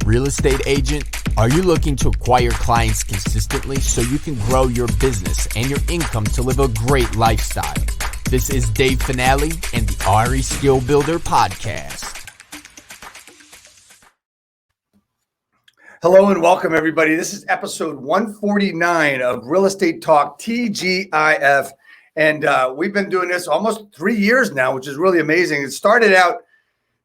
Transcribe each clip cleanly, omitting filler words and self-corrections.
Real estate agent, are you looking to acquire clients consistently so you can grow your business and your income to live a great lifestyle? This is Dave Finale and the RE Skill Builder Podcast. Hello and welcome, everybody. This is episode 149 of Real Estate Talk TGIF. And we've been doing this almost 3 years now, which is really amazing. It started out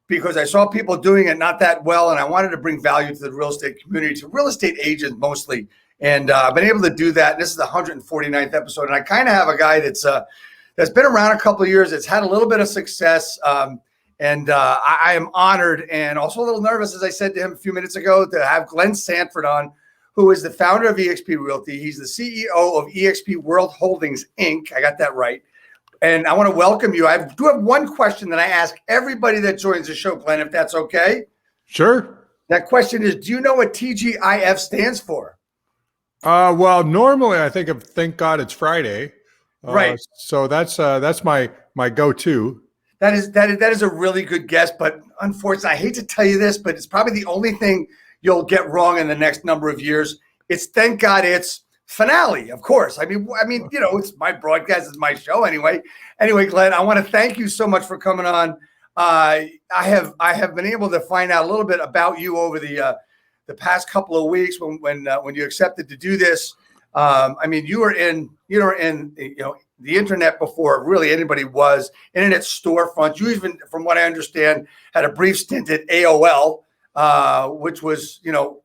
because I saw people doing it not that well, and I wanted to bring value to the real estate community, to real estate agents mostly. And I've been able to do that. This is the 149th episode. And I kind of have a guy that's been around a couple of years. That's had a little bit of success. And I am honored and also a little nervous, as I said to him a few minutes ago, to have Glenn Sanford on, who is the founder of eXp Realty. He's the CEO of eXp World Holdings, Inc. I got that right. And I want to welcome you. I do have one question that I ask everybody that joins the show, Glenn, if that's okay. Sure. That question is, do you know what TGIF stands for? Well, normally I think of Thank God It's Friday. Right. So that's my go-to. That is a really good guess, but unfortunately, I hate to tell you this, but it's probably the only thing you'll get wrong in the next number of years. It's Thank God It's Finale, of course. I mean, you know, it's my broadcast, it's my show anyway. Anyway, Glenn, I want to thank you so much for coming on. I have been able to find out a little bit about you over the past couple of weeks when you accepted to do this. I mean, you were in the internet before really anybody was. Internet storefronts. You even, from what I understand, had a brief stint at AOL, which was,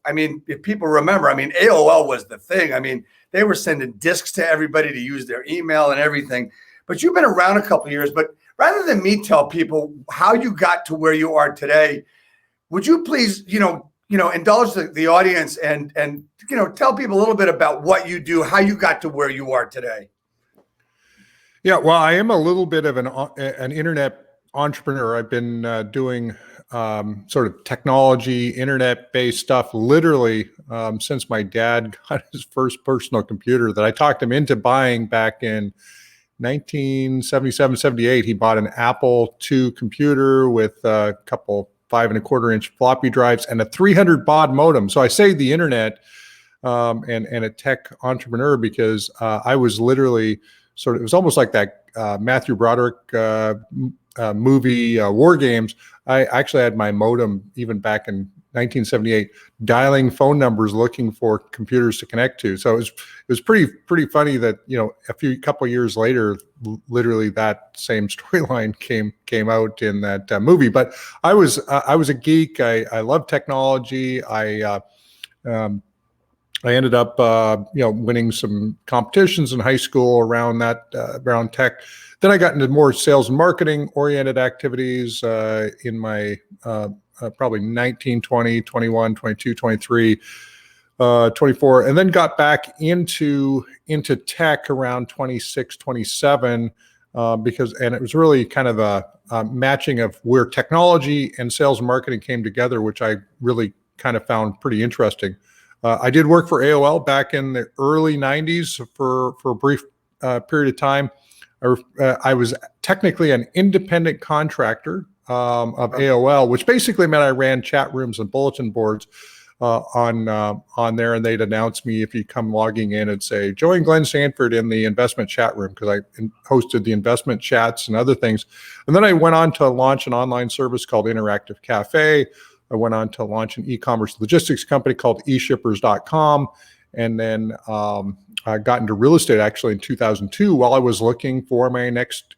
I mean, if people remember, I mean, AOL was the thing. I mean, they were sending discs to everybody to use their email and everything. But you've been around a couple of years. But rather than me tell people how you got to where you are today, would you please, indulge the audience and tell people a little bit about what you do, how you got to where you are today? Yeah, well, I am a little bit of an internet entrepreneur. I've been doing sort of technology, internet-based stuff literally since my dad got his first personal computer that I talked him into buying back in 1977, 78. He bought an Apple II computer with a couple 5.25-inch floppy drives and a 300 baud modem. So I say the internet and a tech entrepreneur because I was literally it was almost like that Matthew Broderick movie, War Games. I actually had my modem even back in 1978, dialing phone numbers, looking for computers to connect to. So it was pretty funny that, a couple of years later, literally that same storyline came out in that movie. But I was a geek. I love technology. I ended up, winning some competitions in high school around tech. Then I got into more sales and marketing oriented activities in my probably 19, 20, 21, 22, 23, 24, and then got back into tech around 26, 27 and it was really kind of a matching of where technology and sales and marketing came together, which I really kind of found pretty interesting. I did work for AOL back in the early 90s for a brief period of time. I was technically an independent contractor of AOL, which basically meant I ran chat rooms and bulletin boards on there, and they'd announce me if you come logging in and say, join Glenn Sanford in the investment chat room, because I hosted the investment chats and other things. And then I went on to launch an online service called Interactive Cafe. I went on to launch an e-commerce logistics company called eshippers.com. And then I got into real estate actually in 2002 while I was looking for my next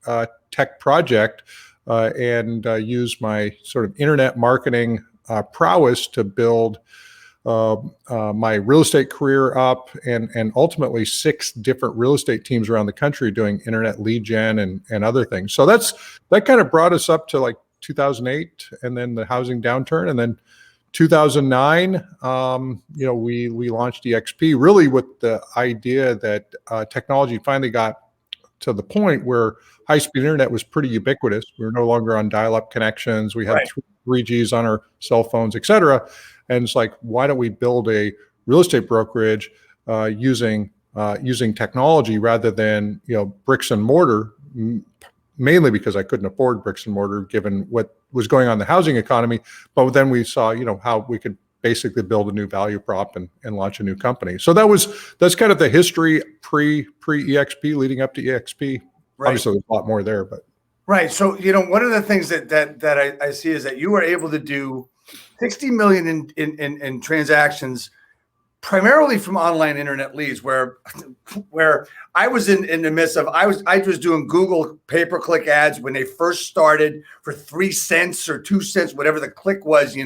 tech project and used my sort of internet marketing prowess to build my real estate career up and ultimately 6 different real estate teams around the country doing internet lead gen and other things. So that kind of brought us up to like 2008 and then the housing downturn. And then 2009, we launched eXp really with the idea that technology finally got to the point where high-speed internet was pretty ubiquitous. We were no longer on dial-up connections. We had 3Gs on our cell phones, et cetera. And it's like, why don't we build a real estate brokerage using technology rather than bricks and mortar? Mainly because I couldn't afford bricks and mortar given what was going on in the housing economy. But then we saw, how we could basically build a new value prop and launch a new company. So that's kind of the history pre EXP leading up to EXP. Right. Obviously, there's a lot more there, but right. So one of the things that I see is that you were able to do 60 million in transactions, primarily from online internet leads, where I was in the midst of I was doing Google pay-per-click ads when they first started for 3 cents or 2 cents, whatever the click was,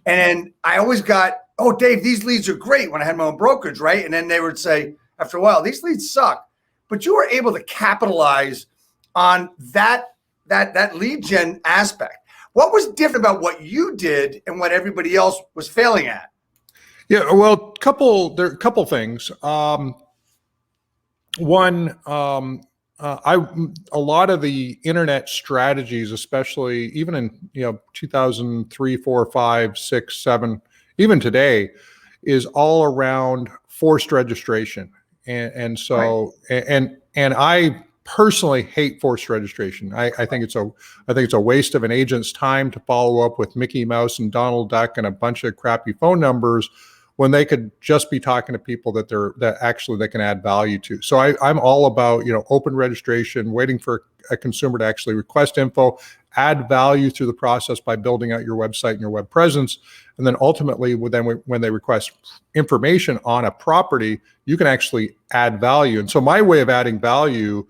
and I always got, oh, Dave, these leads are great when I had my own brokerage, right? And then they would say after a while, these leads suck. But you were able to capitalize on that lead gen aspect. What was different about what you did and what everybody else was failing at? Yeah, well, there are a couple things. One, a lot of the internet strategies, especially even in 2003, 4, 5, 6, 7, even today, is all around forced registration, and so right. and I personally hate forced registration. I think it's a waste of an agent's time to follow up with Mickey Mouse and Donald Duck and a bunch of crappy phone numbers when they could just be talking to people that actually they can add value to. So I'm all about open registration, waiting for a consumer to actually request info, add value through the process by building out your website and your web presence, and then ultimately when they request information on a property, you can actually add value. And so my way of adding value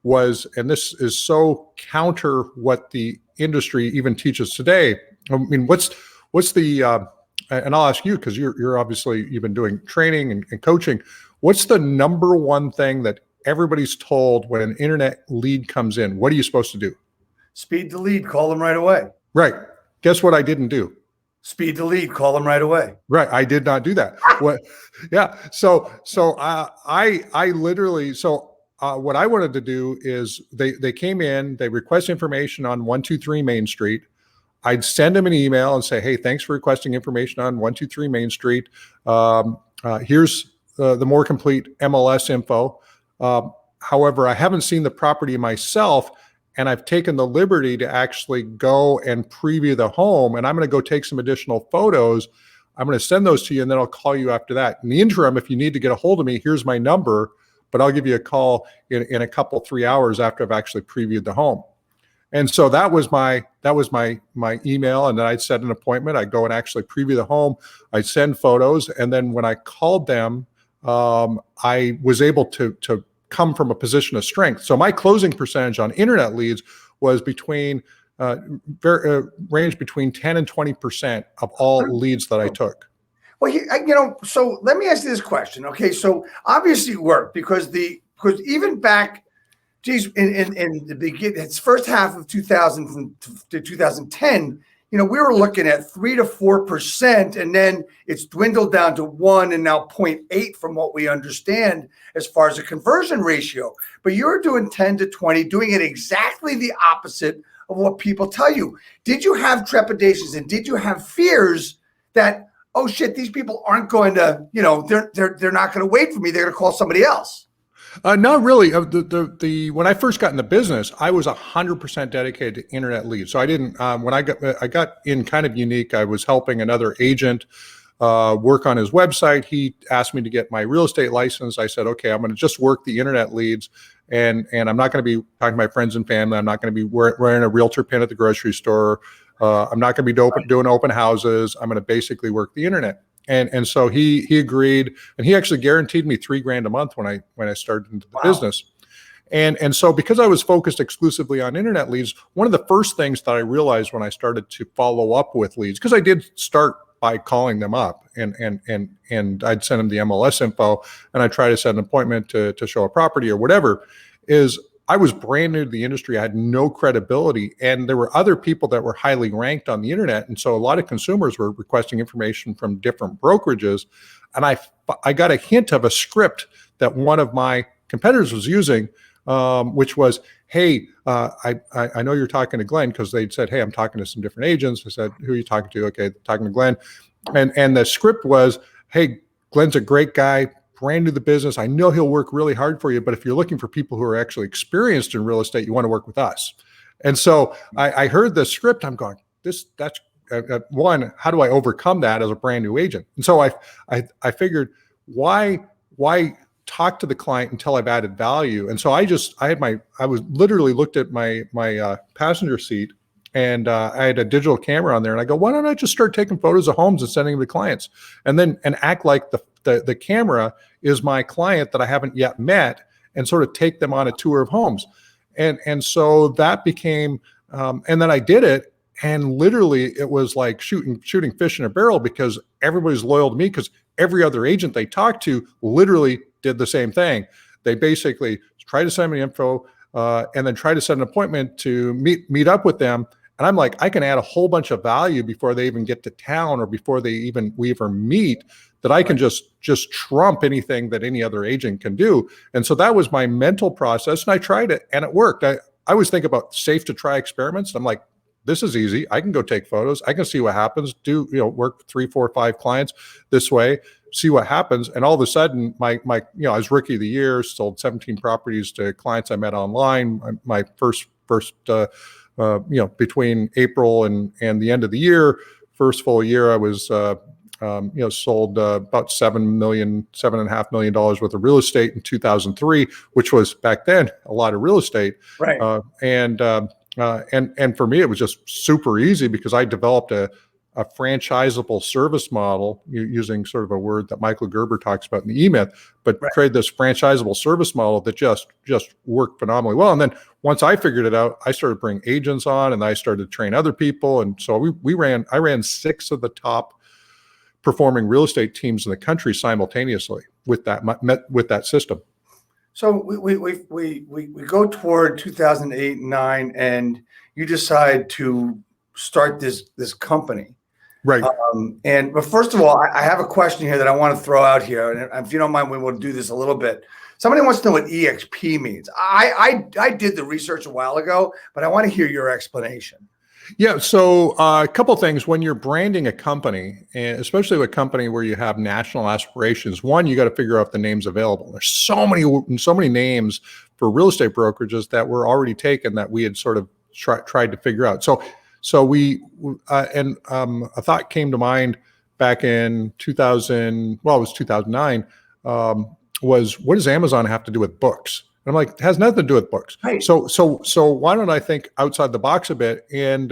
was, and this is so counter what the industry even teaches today. I mean, what's the and I'll ask you, because you're obviously, you've been doing training and coaching. What's the number one thing that everybody's told when an internet lead comes in? What are you supposed to do? Speed the lead, call them right away. Right. Guess what I didn't do? Speed the lead, call them right away. Right. I did not do that. What? Yeah. So I literally, what I wanted to do is they came in, they request information on 123 Main Street. I'd send them an email and say, hey, thanks for requesting information on 123 Main Street. Here's the more complete MLS info. However, I haven't seen the property myself, and I've taken the liberty to actually go and preview the home, and I'm going to go take some additional photos. I'm going to send those to you, and then I'll call you after that. In the interim, if you need to get a hold of me, here's my number, but I'll give you a call in a couple, 3 hours after I've actually previewed the home. And so that was my email, and then I'd set an appointment. I'd go and actually preview the home. I'd send photos, and then when I called them, I was able to come from a position of strength. So my closing percentage on internet leads was ranged between 10 and 20% of all leads that I took. Well, so let me ask you this question. Okay, so obviously it worked because even back. Geez, in the beginning, it's first half of 2000 to 2010, we were looking at 3 to 4%, and then it's dwindled down to 1 and now 0.8 from what we understand as far as a conversion ratio. But you're doing 10 to 20, doing it exactly the opposite of what people tell you. Did you have trepidations and did you have fears that, oh shit, these people aren't going to, they're not going to wait for me, they're going to call somebody else? Not really. When I first got in the business, I was 100% dedicated to internet leads. So I didn't. When I got in kind of unique. I was helping another agent work on his website. He asked me to get my real estate license. I said, okay, I'm going to just work the internet leads, and I'm not going to be talking to my friends and family. I'm not going to be wearing a realtor pin at the grocery store. I'm not going to be doing open houses. I'm going to basically work the internet. And so he agreed, and he actually guaranteed me $3,000 a month when I started into the business. And so because I was focused exclusively on internet leads, one of the first things that I realized when I started to follow up with leads, because I did start by calling them up and I'd send them the MLS info, and I'd try to set an appointment to show a property or whatever, is I was brand new to the industry. I had no credibility, and there were other people that were highly ranked on the internet. And so a lot of consumers were requesting information from different brokerages. And I got a hint of a script that one of my competitors was using, which was, hey, I know you're talking to Glenn, because they'd said, hey, I'm talking to some different agents. I said, who are you talking to? Okay, talking to Glenn. And the script was, hey, Glenn's a great guy, brand new to the business. I know he'll work really hard for you, but if you're looking for people who are actually experienced in real estate, you want to work with us. And so I heard the script. I'm going, one, how do I overcome that as a brand new agent? And so I figured, why talk to the client until I've added value? And so I was literally looked at my passenger seat, and I had a digital camera on there, and I go, why don't I just start taking photos of homes and sending them to clients, and act like the camera is my client that I haven't yet met, and sort of take them on a tour of homes. And so that became, and then I did it, and literally it was like shooting fish in a barrel, because everybody's loyal to me, because every other agent they talked to literally did the same thing. They basically try to send me info, and then try to set an appointment to meet up with them. And I'm like, I can add a whole bunch of value before they even get to town, or before we ever meet, that I can just trump anything that any other agent can do. And so that was my mental process, and I tried it, and it worked. I always think about safe to try experiments. I'm like, this is easy. I can go take photos. I can see what happens. Work 3, 4, 5 clients this way, see what happens. And all of a sudden, I was rookie of the year, sold 17 properties to clients I met online. My first between April and the end of the year, first full year, I was sold about $7.5 million worth of real estate in 2003, which was back then a lot of real estate. Right. And for me, it was just super easy, because I developed a franchisable service model, using sort of a word that Michael Gerber talks about in the E-Myth, but created this franchisable service model that just worked phenomenally well. And then once I figured it out, I started bringing agents on, and I started to train other people. And so I ran 6 of the top performing real estate teams in the country simultaneously with that system. So we go toward 2008 and 9, and you decide to start this company. Right. But first of all, I have a question here that I want to throw out here. And if you don't mind, we will do this a little bit. Somebody wants to know what EXP means. I did the research a while ago, but I want to hear your explanation. Yeah. So a couple of things when you're branding a company, and especially a company where you have national aspirations. One, you got to figure out if the name's available. There's so many names for real estate brokerages that were already taken that we had sort of tried to figure out. So a thought came to mind back in 2009, was, what does Amazon have to do with books? And I'm like, it has nothing to do with books. Right. So why don't I think outside the box a bit? And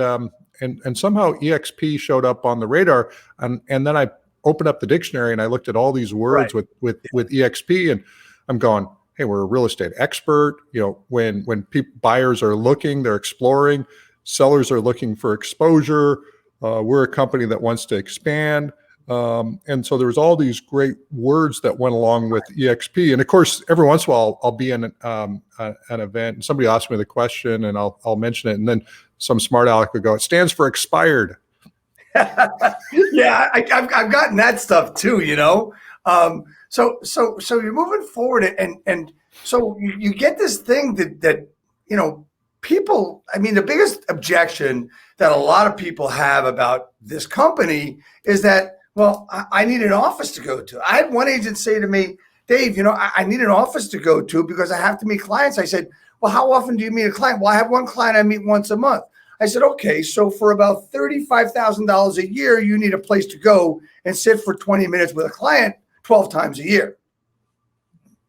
somehow EXP showed up on the radar, and then I opened up the dictionary and I looked at all these words with EXP, and I'm going, hey, we're a real estate expert. When buyers are looking, they're exploring. Sellers are looking for exposure. We're a company that wants to expand. And so there was all these great words that went along with EXP. And of course, every once in a while, I'll be in an event and somebody asks me the question, and I'll mention it. And then some smart aleck would go, it stands for expired. Yeah, I've gotten that stuff too, So you're moving forward, and so you get this thing that people, the biggest objection that a lot of people have about this company is that, well, I need an office to go to. I had one agent say to me, Dave, I need an office to go to because I have to meet clients. I said, well, how often do you meet a client? Well, I have one client I meet once a month. I said, okay, so for about $35,000 a year, you need a place to go and sit for 20 minutes with a client 12 times a year.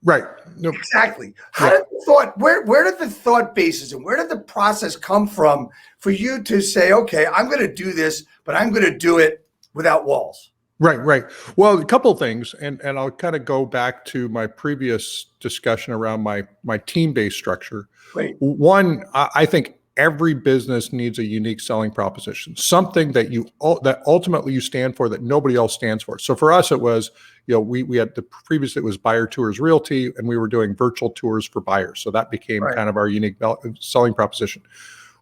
Right. Nope. Exactly. Where did the thought basis and where did the process come from for you to say, okay, I'm going to do this, but I'm going to do it without walls? Right. Well, a couple of things, and I'll kind of go back to my previous discussion around my team-based structure. Right. One, I think every business needs a unique selling proposition, something that ultimately you stand for that nobody else stands for. So for us, it was, we had previously it was Buyer Tours Realty, and we were doing virtual tours for buyers. So that became kind of our unique selling proposition.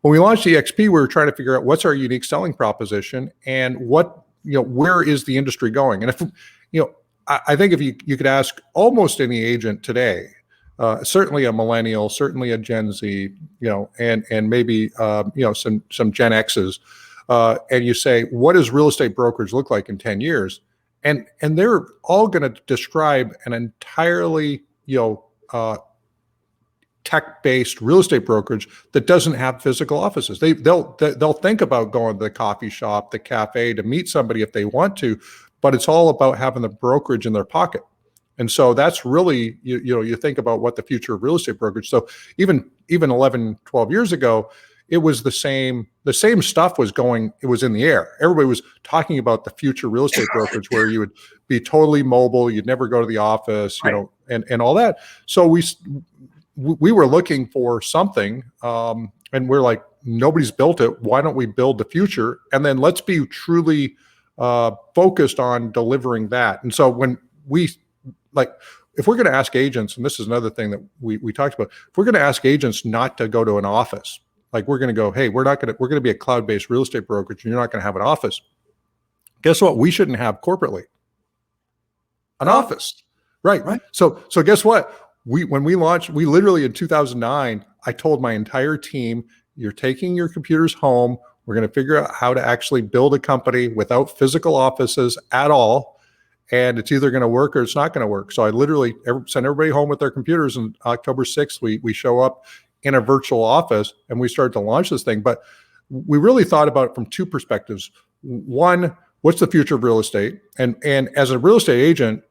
When we launched EXP, we were trying to figure out what's our unique selling proposition and where is the industry going? And if, I think if you could ask almost any agent today, certainly a millennial, certainly a Gen Z, and maybe, some Gen Xs, and you say, what does real estate brokerage look like in 10 years? And they're all going to describe an entirely, tech-based real estate brokerage that doesn't have physical offices. They'll think about going to the coffee shop, the cafe to meet somebody if they want to, but it's all about having the brokerage in their pocket. And so that's really, you think about what the future of real estate brokerage. So even 11, 12 years ago, it was the same stuff was going, it was in the air. Everybody was talking about the future real estate brokerage where you would be totally mobile, you'd never go to the office, Right. and all that. So we were looking for something, and we're like, nobody's built it. Why don't we build the future? And then let's be truly focused on delivering that. And so when if we're going to ask agents, and this is another thing that we talked about, if we're going to ask agents not to go to an office, like we're going to go, hey, we're going to be a cloud-based real estate brokerage, and you're not going to have an office. Guess what? We shouldn't have corporately an office, right? So guess what? When we launched, we literally in 2009, I told my entire team, you're taking your computers home. We're going to figure out how to actually build a company without physical offices at all. And it's either going to work or it's not going to work. So I literally sent everybody home with their computers. And October 6th, we show up in a virtual office and we started to launch this thing. But we really thought about it from two perspectives. One, what's the future of real estate? And as a real estate agent,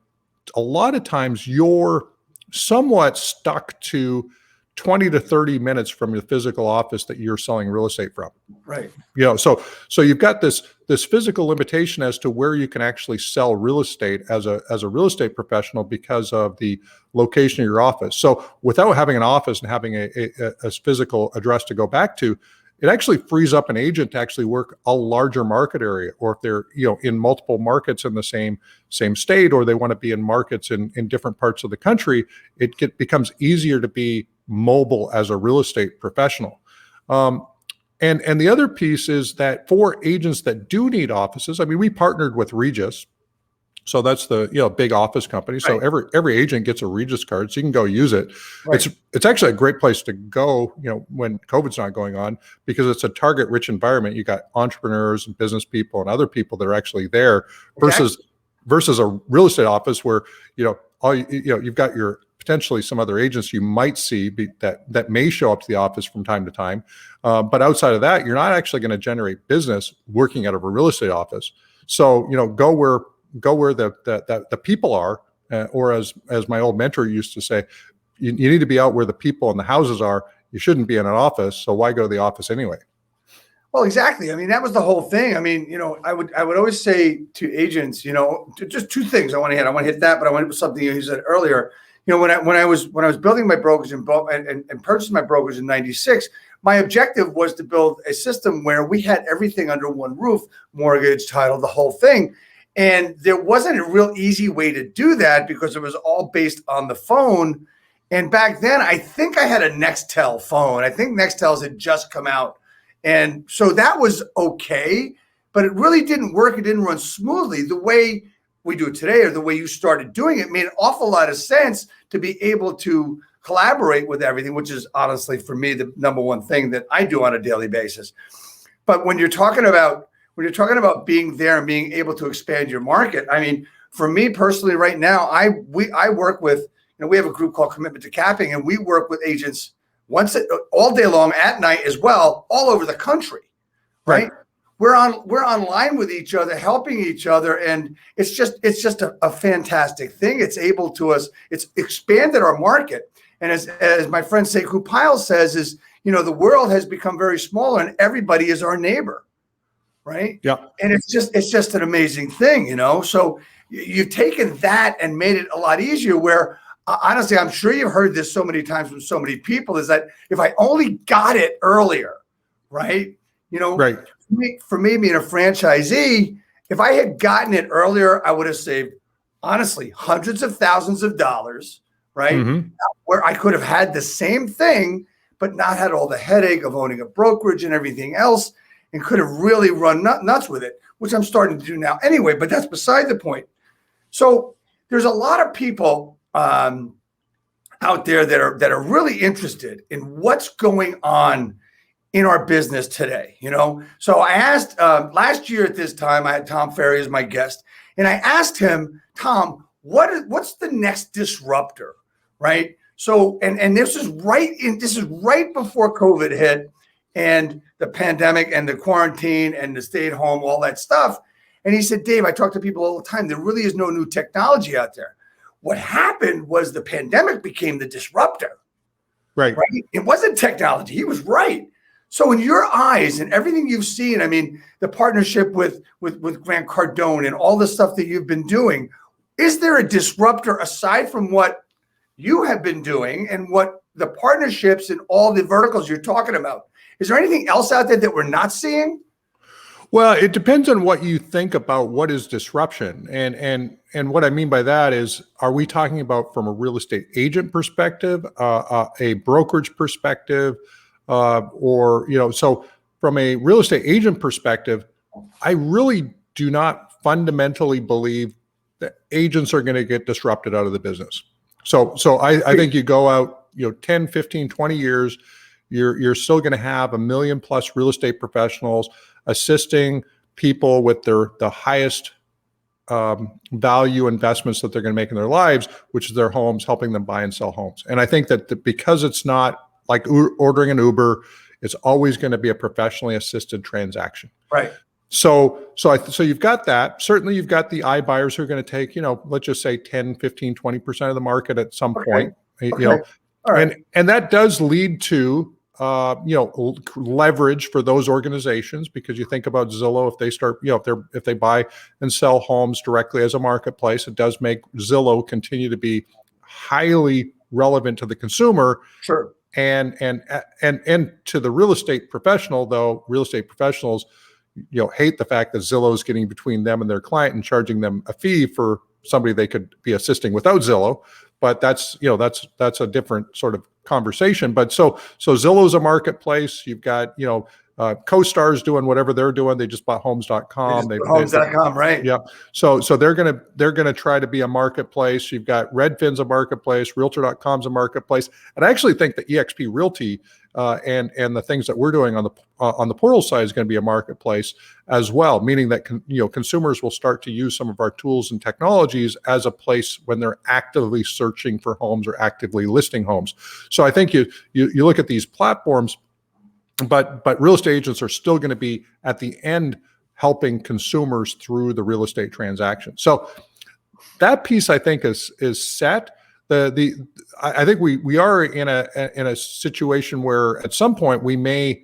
a lot of times you're somewhat stuck to 20 to 30 minutes from your physical office that you're selling real estate from. Right. So you've got this physical limitation as to where you can actually sell real estate as a real estate professional because of the location of your office. So without having an office and having a physical address to go back to, it actually frees up an agent to actually work a larger market area, or if they're in multiple markets in the same state, or they want to be in markets in different parts of the country, it becomes easier to be mobile as a real estate professional. And the other piece is that for agents that do need offices, I mean, we partnered with Regus. So that's the big office company. So Right. every agent gets a Regus card, so you can go use it. Right. It's actually a great place to go, when COVID's not going on, because it's a target-rich environment. You got entrepreneurs and business people and other people that are actually there, versus a real estate office where you've got your potentially some other agents you might see that may show up to the office from time to time, but outside of that, you're not actually going to generate business working out of a real estate office. So go where the people are, or as my old mentor used to say, you need to be out where the people and the houses are. You shouldn't be in an office. So why go to the office anyway? Well, exactly. I mean, that was the whole thing. I mean, I would always say to agents, just two things I want to hit. I want to hit that, but I want to hit something you said earlier. When I was building my brokerage and purchased my brokerage in '96, my objective was to build a system where we had everything under one roof, mortgage, title, the whole thing. And there wasn't a real easy way to do that because it was all based on the phone. And back then, I think I had a Nextel phone. I think Nextels had just come out. And so that was okay, but it really didn't work. It didn't run smoothly. The way we do it today, or the way you started doing it, made an awful lot of sense to be able to collaborate with everything, which is honestly, for me, the number one thing that I do on a daily basis. But when you're talking about being there and being able to expand your market, I mean, for me personally, right now, I work with, we have a group called Complementary Capping, and we work with agents all day long, at night as well, all over the country, right? We're online with each other, helping each other, and it's just a fantastic thing. It's expanded our market, and as my friend Sekou Pyle says, is the world has become very smaller, and everybody is our neighbor, right? Yeah, and it's just an amazing thing, So you've taken that and made it a lot easier. Where honestly, I'm sure you've heard this so many times from so many people, is that if I only got it earlier, right? Right. For me being a franchisee, if I had gotten it earlier, I would have saved, honestly, hundreds of thousands of dollars, right? Mm-hmm. Where I could have had the same thing, but not had all the headache of owning a brokerage and everything else, and could have really run nuts with it, which I'm starting to do now anyway, but that's beside the point. So there's a lot of people out there that are really interested in what's going on in our business today, So I asked last year at this time, I had Tom Ferry as my guest, and I asked him, Tom, what's the next disruptor, right? So, and this is right before COVID hit and the pandemic and the quarantine and the stay at home, all that stuff. And he said, Dave, I talk to people all the time. There really is no new technology out there. What happened was the pandemic became the disruptor. Right. It wasn't technology. He was right. So in your eyes and everything you've seen, I mean, the partnership with Grant Cardone and all the stuff that you've been doing, is there a disruptor aside from what you have been doing and what the partnerships and all the verticals you're talking about? Is there anything else out there that we're not seeing? Well, it depends on what you think about what is disruption. And what I mean by that is, are we talking about from a real estate agent perspective, a brokerage perspective, or, so from a real estate agent perspective, I really do not fundamentally believe that agents are going to get disrupted out of the business. So I think you go out, 10, 15, 20 years, you're still going to have 1 million plus real estate professionals assisting people with the highest value investments that they're going to make in their lives, which is their homes, helping them buy and sell homes. And I think that because it's not like ordering an Uber, it's always going to be a professionally assisted transaction. Right. So you've got that. Certainly you've got the iBuyers who are going to take, let's just say 10, 15, 20% of the market at some point, All right. and that does lead to, leverage for those organizations, because you think about Zillow, if they start, if they buy and sell homes directly as a marketplace, it does make Zillow continue to be highly relevant to the consumer. Sure. And to the real estate professional, though, real estate professionals, hate the fact that Zillow is getting between them and their client and charging them a fee for somebody they could be assisting without Zillow. But that's a different sort of conversation. But so Zillow's a marketplace. You've got, CoStar's doing whatever they're doing. They just bought homes.com. Homes.com, right? Yeah. So they're gonna try to be a marketplace. You've got Redfin's a marketplace, Realtor.com's a marketplace. And I actually think that eXp Realty and the things that we're doing on the portal side is going to be a marketplace as well, meaning that consumers will start to use some of our tools and technologies as a place when they're actively searching for homes or actively listing homes. So I think you look at these platforms, but real estate agents are still going to be at the end helping consumers through the real estate transaction. So that piece, I think, is set. I think we are in a situation where at some point we may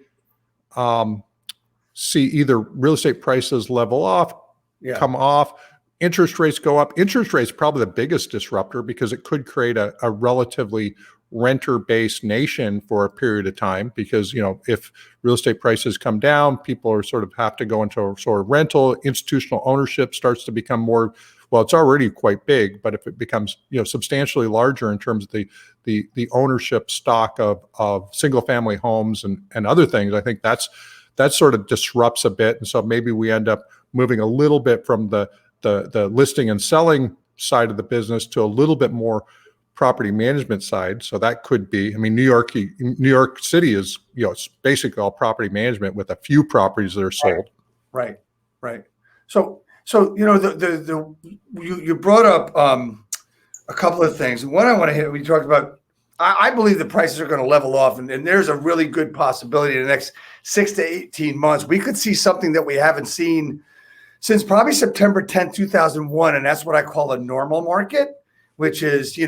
see either real estate prices level off, come off, interest rates go up. Interest rates probably the biggest disruptor, because it could create a relatively renter-based nation for a period of time, because if real estate prices come down, people are sort of have to go into a sort of rental. Institutional ownership starts to become more, well, it's already quite big, but if it becomes substantially larger in terms of the ownership stock of single family homes and other things, I think that sort of disrupts a bit. And so maybe we end up moving a little bit from the listing and selling side of the business to a little bit more property management side. So that could be, New York City is, it's basically all property management with a few properties that are sold. Right. So you brought up a couple of things. One I want to hit, we talked about, I believe the prices are going to level off, and there's a really good possibility in the next 6 to 18 months, we could see something that we haven't seen since probably September 10th, 2001. And that's what I call a normal market, which is,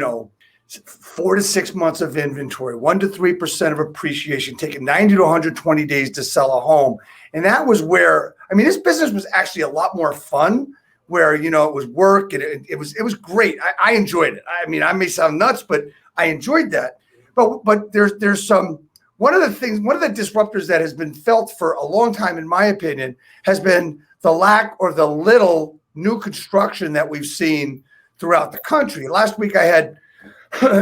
4 to 6 months of inventory, 1 to 3% of appreciation, taking 90 to 120 days to sell a home. And that was where, this business was actually a lot more fun, where, it was work and it was great. I enjoyed it. I may sound nuts, but I enjoyed that. But there's one of the disruptors that has been felt for a long time, in my opinion, has been the lack or the little new construction that we've seen throughout the country. Last week I had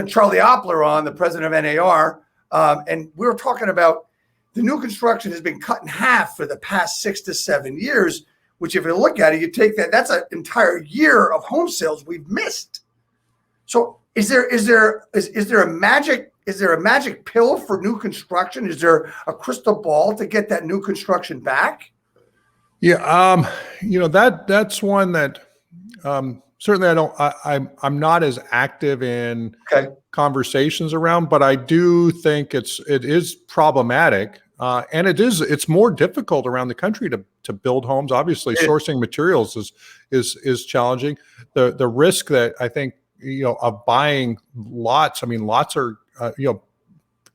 Charlie Oppler on, the president of NAR, and we were talking about the new construction has been cut in half for the past 6 to 7 years, which if you look at it, you take that's an entire year of home sales we've missed. So is there a magic pill for new construction? Is there a crystal ball to get that new construction back? Yeah. That's one that, certainly I don't. I'm not as active in Okay. conversations around, but I do think it is problematic, and it's more difficult around the country to build homes. Obviously, sourcing materials is challenging. The risk that I think of buying lots. I mean, lots are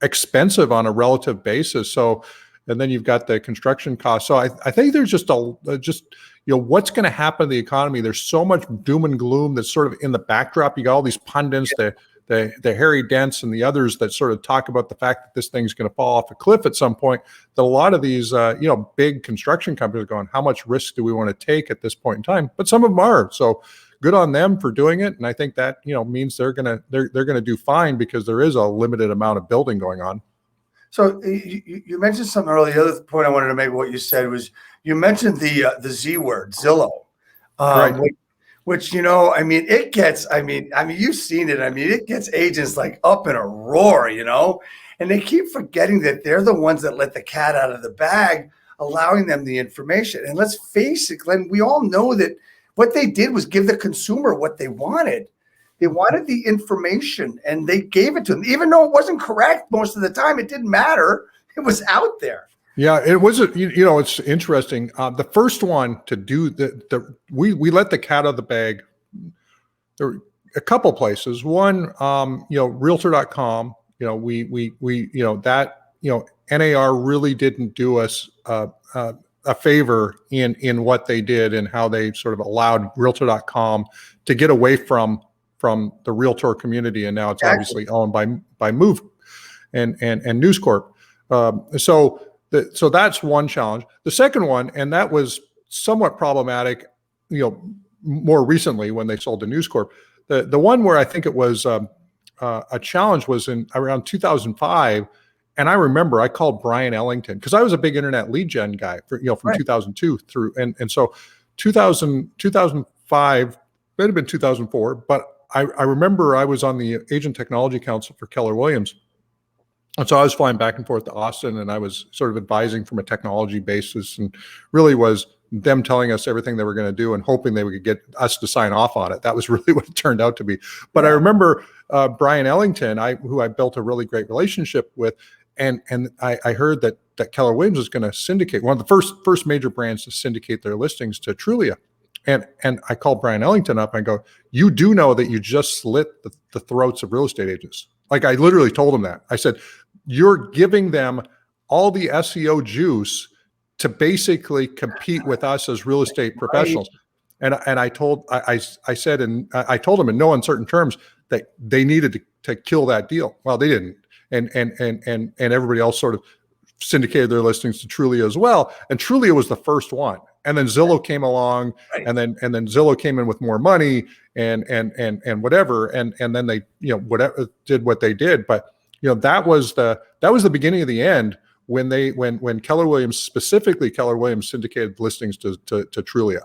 expensive on a relative basis. So, and then you've got the construction costs. So I think there's just what's going to happen to the economy. There's so much doom and gloom that's sort of in the backdrop. You got all these pundits, the Harry Dents and the others that sort of talk about the fact that this thing's going to fall off a cliff at some point. That a lot of these, big construction companies are going, how much risk do we want to take at this point in time? But some of them are. So good on them for doing it. And I think that, means they're going to do fine because there is a limited amount of building going on. So you mentioned something earlier. The other point I wanted to make, what you said was, you mentioned the Z word, Zillow, Right. which it gets. You've seen it. It gets agents like up in a roar, and they keep forgetting that they're the ones that let the cat out of the bag, allowing them the information. And let's face it, Glenn, we all know that what they did was give the consumer what they wanted. They wanted the information, and they gave it to them, even though it wasn't correct most of the time. It didn't matter. It was out there. Yeah, it was. It's interesting. The first one to do we let the cat out of the bag. There were a couple places. One, Realtor.com. NAR really didn't do us a favor in what they did and how they sort of allowed Realtor.com to get away from the realtor community, and now it's obviously owned by Move and News Corp. So that's one challenge. The second one, and that was somewhat problematic, more recently when they sold to News Corp. The one where I think it was a challenge was in around 2005. And I remember I called Brian Ellington because I was a big internet lead gen guy from 2002 through. And so 2005, might have been 2004, but I remember I was on the Agent Technology Council for Keller Williams. And so I was flying back and forth to Austin, and I was sort of advising from a technology basis, and really was them telling us everything they were going to do and hoping they would get us to sign off on it. That was really what it turned out to be. But I remember Brian Ellington, who I built a really great relationship with, and I heard that Keller Williams was going to syndicate, one of the first major brands to syndicate their listings to Trulia. And I called Brian Ellington up and I go, you do know that you just slit the throats of real estate agents. Like, I literally told him that. I said, you're giving them all the SEO juice to basically compete with us as real estate professionals. And I told them in no uncertain terms that they needed to kill that deal. Well, they didn't. And everybody else sort of syndicated their listings to Trulia as well. And Trulia was the first one. And then Zillow came along, and then Zillow came in with more money and whatever. And then they, whatever, did what they did. But that was the beginning of the end when Keller Williams, specifically Keller Williams, syndicated listings to Trulia.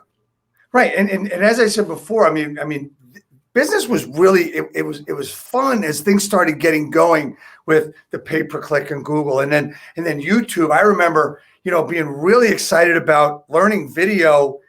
Right. And as I said before, I mean, business was really, it was fun as things started getting going with the pay-per-click and Google and then YouTube. I remember, being really excited about learning video.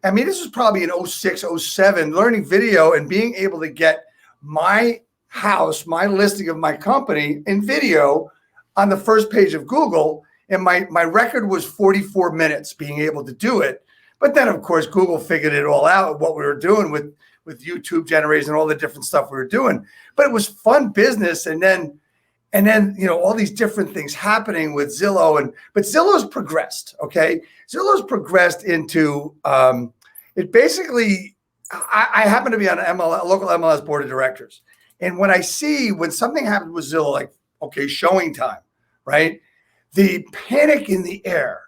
I mean, this was probably in 06, 07, learning video and being able to get my house, my listing of my company in video on the first page of Google. And my record was 44 minutes being able to do it. But then, of course, Google figured it all out, what we were doing with YouTube generators and all the different stuff we were doing. But it was fun business. And then, all these different things happening with Zillow. But Zillow's progressed, okay? Zillow's progressed into, it basically, I happen to be on a local MLS board of directors. And when something happened with Zillow, like, okay, showing time, right? The panic in the air,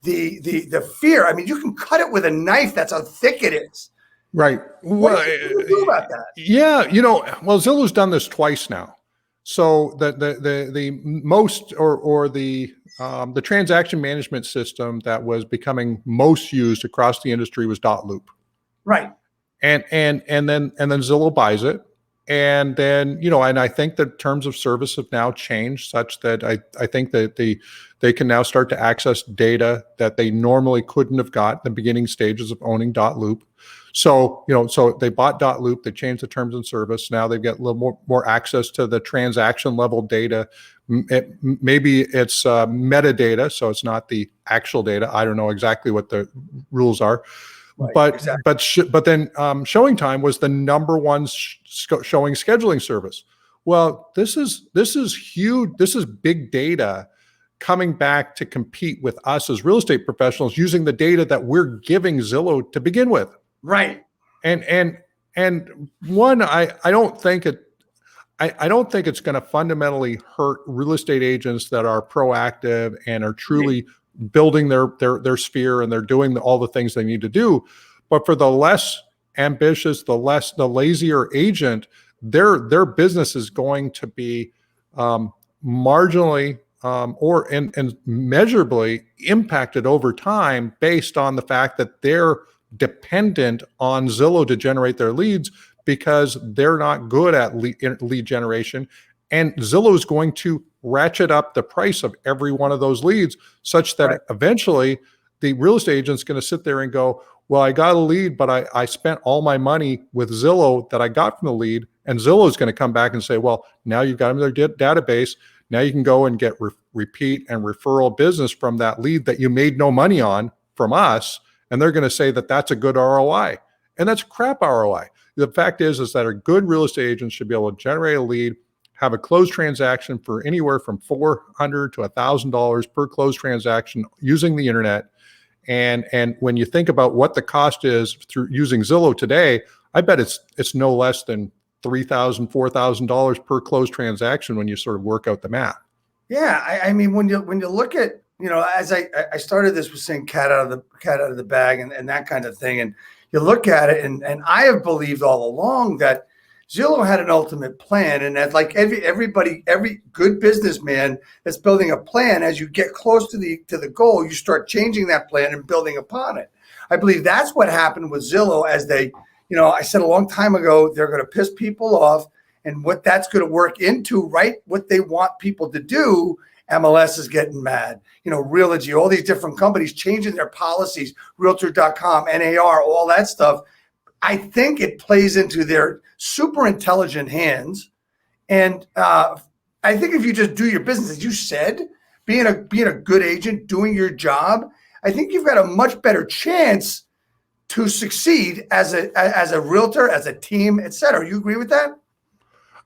the fear. I mean, you can cut it with a knife. That's how thick it is. Right. What do you do about that? Yeah. Well, Zillow's done this twice now. So the most or the transaction management system that was becoming most used across the industry was .loop. Right. And then Zillow buys it. And then, and I think the terms of service have now changed such that I think that they can now start to access data that they normally couldn't have got in the beginning stages of owning .loop. So, so they bought .loop, they changed the terms of service. Now they've got a little more access to the transaction level data. Maybe it's metadata, so it's not the actual data. I don't know exactly what the rules are. Right, but exactly. but then Showing Time was the number one showing scheduling service. Well, this is huge. This is big data coming back to compete with us as real estate professionals using the data that we're giving Zillow to begin with. Right. And one, I don't think it's going to fundamentally hurt real estate agents that are proactive and are truly building their sphere, and they're doing all the things they need to do. But for the less ambitious, the lazier agent, their business is going to be marginally and measurably impacted over time based on the fact that they're dependent on Zillow to generate their leads, because they're not good at lead generation. And Zillow is going to ratchet up the price of every one of those leads, such that eventually the real estate agent's going to sit there and go, well, I got a lead, but I spent all my money with Zillow that I got from the lead. And Zillow is going to come back and say, well, now you've got them in their database. Now you can go and get repeat and referral business from that lead that you made no money on from us. And they're going to say that that's a good ROI. And that's crap ROI. The fact is that a good real estate agent should be able to generate a lead, have a closed transaction for anywhere from $400 to $1,000 per closed transaction using the internet. And when you think about what the cost is through using Zillow today, I bet it's no less than $3,000, $4,000 per closed transaction when you sort of work out the math. Yeah, I mean, when you look at, as I started this with saying cat out of the bag and that kind of thing, and you look at it, and I have believed all along that Zillow had an ultimate plan, and that like every good businessman that's building a plan, as you get close to the goal, you start changing that plan and building upon it. I believe that's what happened with Zillow, as they, I said a long time ago, they're going to piss people off, and what that's going to work into, right, what they want people to do. MLS is getting mad, Realty, all these different companies changing their policies, Realtor.com, NAR, all that stuff. I think it plays into their super intelligent hands. And I think if you just do your business, as you said, being a good agent, doing your job, I think you've got a much better chance to succeed as a realtor, as a team, et cetera. You agree with that?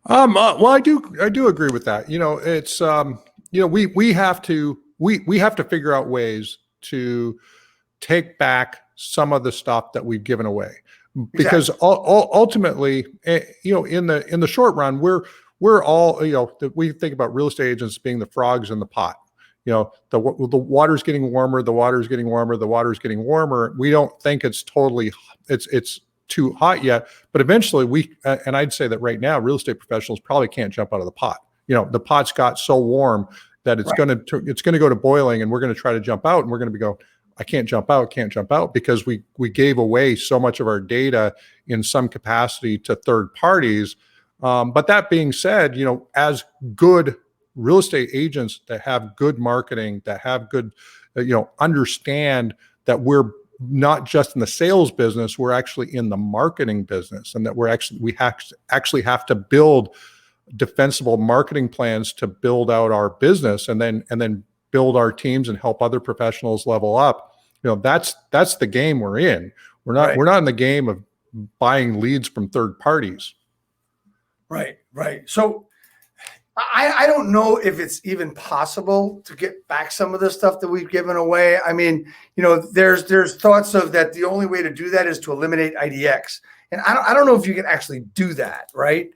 Well, I do agree with that. It's we have to figure out ways to take back some of the stuff that we've given away, because ultimately, in the short run, we're all, we think about real estate agents being the frogs in the pot. The water's getting warmer, the water's getting warmer, the water's getting warmer. We don't think it's too hot yet, but eventually and I'd say that right now, real estate professionals probably can't jump out of the pot. The pot's got so warm that it's going to go to boiling, and we're going to try to jump out, and we're going to go, I can't jump out, because we gave away so much of our data in some capacity to third parties. But that being said, as good real estate agents that have good marketing, that have good, understand that we're not just in the sales business, we're actually in the marketing business, and that we actually have to build defensible marketing plans to build out our business, and then build our teams and help other professionals level up. That's the game we're in. We're not in the game of buying leads from third parties. Right. So I don't know if it's even possible to get back some of the stuff that we've given away. I mean, there's thoughts of that the only way to do that is to eliminate IDX. And I don't know if you can actually do that, right?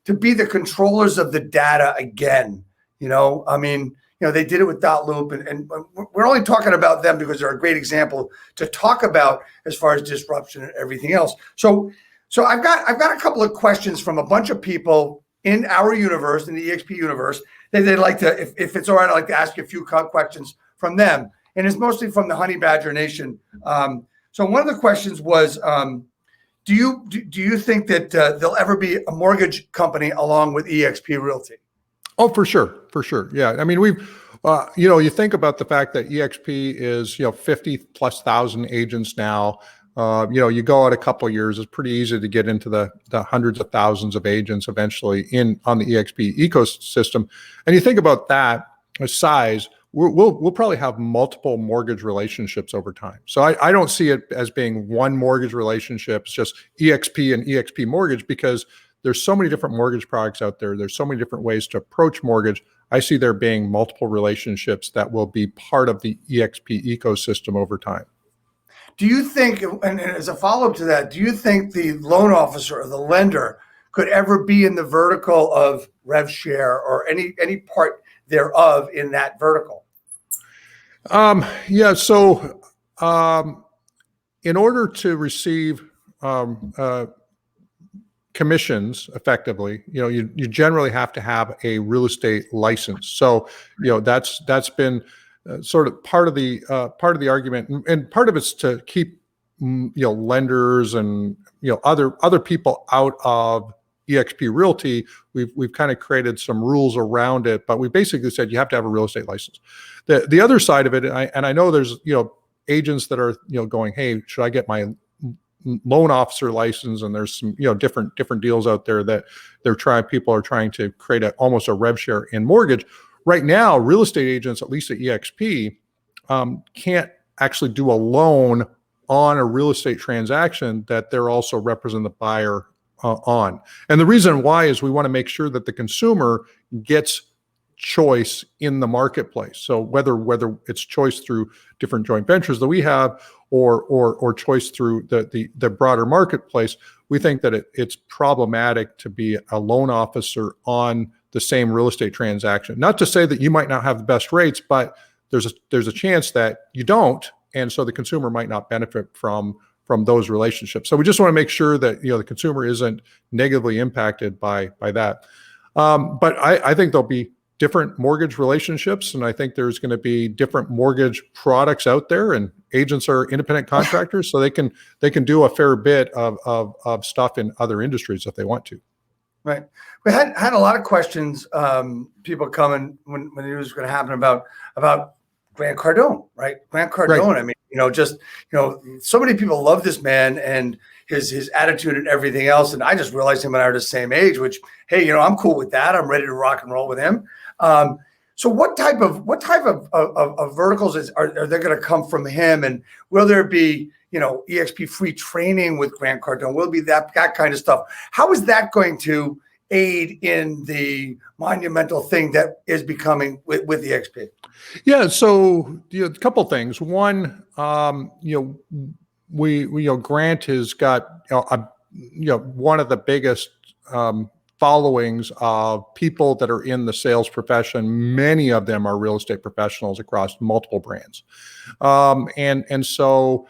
To be the controllers of the data again, I mean, they did it with .loop, and we're only talking about them because they're a great example to talk about as far as disruption and everything else. So I've got a couple of questions from a bunch of people in our universe, in the EXP universe, that they'd like to, if it's all right, I'd like to ask you a few questions from them. And it's mostly from the Honey Badger Nation. So one of the questions was, Do you think that there'll ever be a mortgage company along with EXP Realty? Oh, for sure. Yeah. I mean, you think about the fact that EXP is, 50,000+ agents now. You go out a couple of years, it's pretty easy to get into the hundreds of thousands of agents eventually on the EXP ecosystem. And you think about that size, we'll probably have multiple mortgage relationships over time. So I don't see it as being one mortgage relationship. It's just EXP and EXP mortgage, because there's so many different mortgage products out there. There's so many different ways to approach mortgage. I see there being multiple relationships that will be part of the EXP ecosystem over time. Do you think, and as a follow-up to that, do you think the loan officer or the lender could ever be in the vertical of rev share or any part thereof in that vertical? Yeah. So in order to receive commissions effectively, you generally have to have a real estate license. So that's been sort of part of the argument, and part of it's to keep lenders and other people out of EXP Realty. We've kind of created some rules around it, but we basically said you have to have a real estate license. The other side of it, and I know there's agents that are going, hey, should I get my loan officer license? And there's some different deals out there that people are trying to create almost a rev share in mortgage. Right now, real estate agents, at least at EXP, can't actually do a loan on a real estate transaction that they're also representing the buyer on. And the reason why is we want to make sure that the consumer gets choice in the marketplace. So whether it's choice through different joint ventures that we have, or choice through the broader marketplace, we think that it's problematic to be a loan officer on the same real estate transaction. Not to say that you might not have the best rates, but there's a chance that you don't, and so the consumer might not benefit from those relationships. So we just want to make sure that the consumer isn't negatively impacted by that. But I think there'll be different mortgage relationships, and I think there's going to be different mortgage products out there, and agents are independent contractors, so they can do a fair bit of stuff in other industries if they want to. Right. We had a lot of questions, people coming when the news was going to happen about Grant Cardone, right? Grant Cardone. Right. I mean, so many people love this man and his attitude and everything else. And I just realized him and I are the same age, which, hey, I'm cool with that. I'm ready to rock and roll with him. So what type of verticals are there going to come from him? And will there be, EXP free training with Grant Cardone? Will it be that kind of stuff? How is that going to aid in the monumental thing that is becoming with EXP? Yeah. So a couple things. One, Grant has got one of the biggest followings of people that are in the sales profession. Many of them are real estate professionals across multiple brands, and so